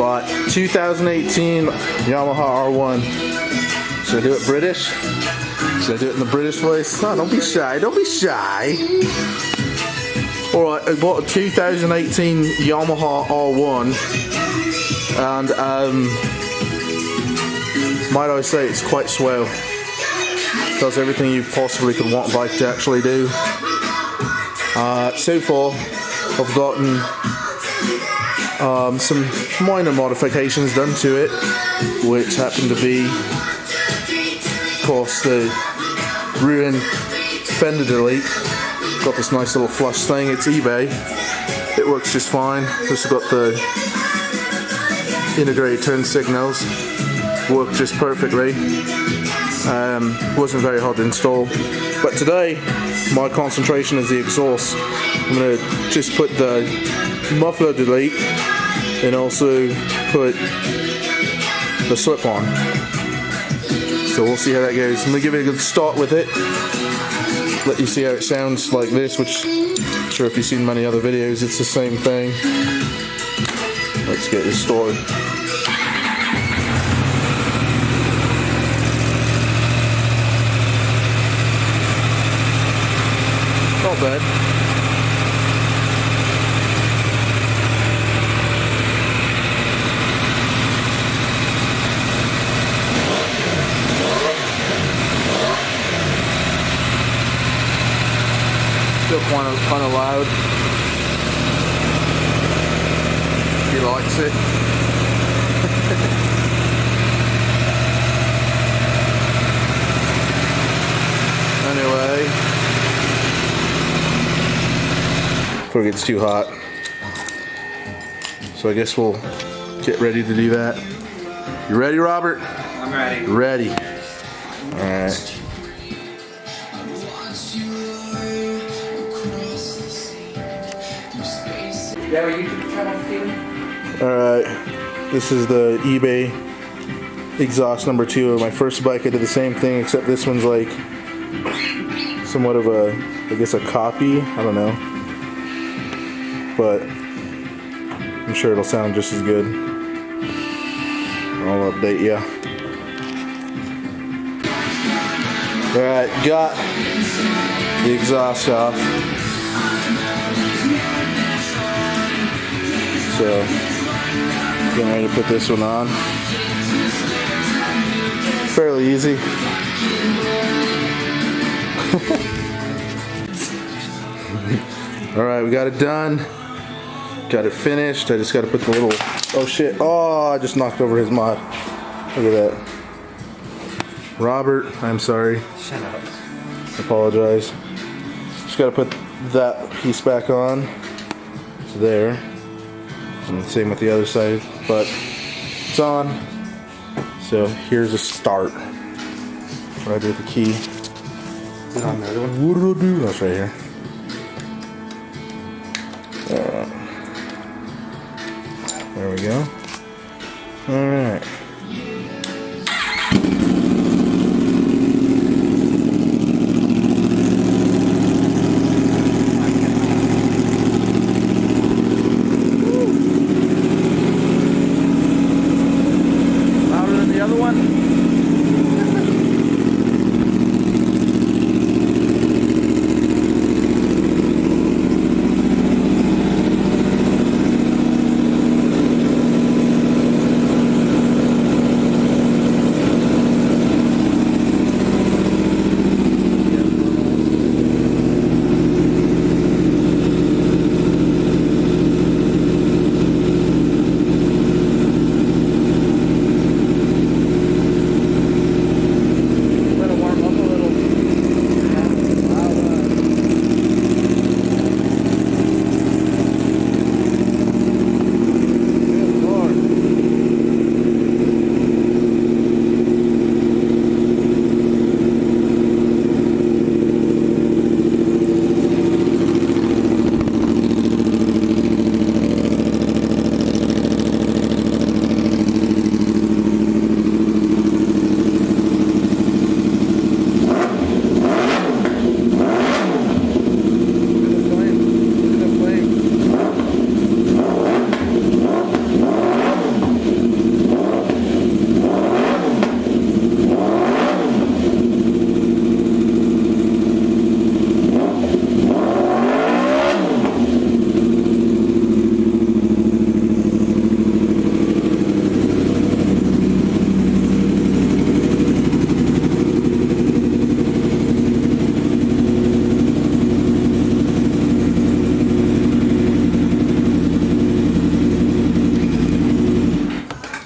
But 2018 Yamaha R1. Should I do it British? Should I do it in the British voice? No, don't be shy. Don't be shy. Alright, I bought a 2018 Yamaha R1. And, might I say, it's quite swell. Does everything you possibly could want a bike to actually do. So far, I've gotten some minor modifications done to it, which happen to be, of course, the ruined fender delete. Got this nice little flush thing. It's eBay. It works just fine. This has got the integrated turn signals. Worked just perfectly. Wasn't very hard to install. But today, my concentration is the exhaust. I'm going to just put the muffler delete and also put the slip on. So we'll see how that goes. I'm going to give it a good start with it. Let you see how it sounds like this, which I'm sure if you've seen many other videos, it's the same thing. Let's get this started. Not bad. Still kind of loud. He likes it. Anyway, before it gets too hot, so I guess we'll get ready to do that. You ready, Robert? I'm ready. Ready. All right. Alright, this is the eBay exhaust number 2 of my first bike. I did the same thing, except this one's like somewhat of a, I guess, a copy. I don't know, but I'm sure it'll sound just as good. I'll update you. Alright, got the exhaust off. So, getting ready to put this one on. Fairly easy. Alright, we got it done. Got it finished. I just got to put the little... Oh shit. Oh, I just knocked over his mod. Look at that. Robert, I'm sorry. Shut up. I apologize. Just got to put that piece back on. It's there. And same with the other side, but it's on. So here's a start. What do I do with the key? Is it on the other one? What do I do? That's right here. There we go. Alright.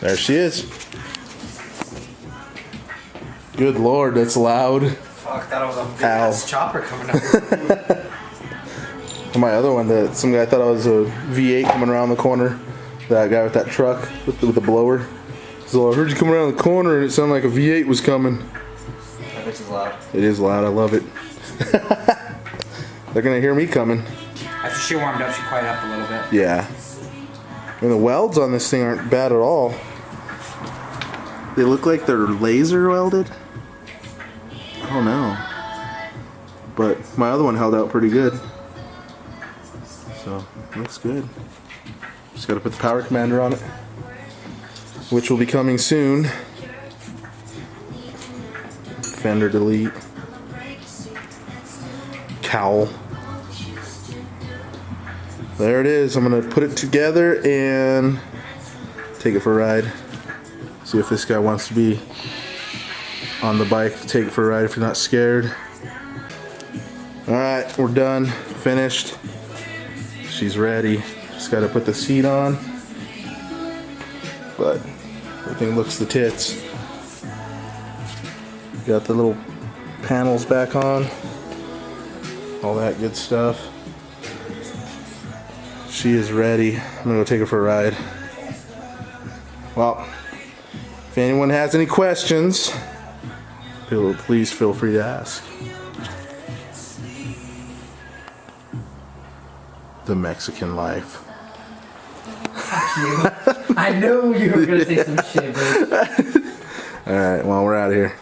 There she is. Good Lord, that's loud. Fuck, that was a big ass chopper coming up. My other one, that some guy thought I was a V8 coming around the corner. That guy with that truck with the blower. So I heard you come around the corner and it sounded like a V8 was coming. That bitch is loud. It is loud, I love it. They're gonna hear me coming. After she warmed up, she quieted up a little bit. Yeah. And the welds on this thing aren't bad at all. They look like they're laser welded. I don't know. But my other one held out pretty good. So, looks good. Just gotta put the power commander on it, which will be coming soon. Fender delete. Cowl. There it is. I'm gonna put it together and take it for a ride. See if this guy wants to be on the bike. Take it for a ride if you're not scared. Alright, we're done. Finished. She's ready. Just gotta put the seat on. But everything looks the tits. Got the little panels back on. All that good stuff. She is ready. I'm gonna go take her for a ride. Well, if anyone has any questions, please feel free to ask. The Mexican life. Fuck you. I knew you were gonna say some shit, dude. Alright, well, we're out of here.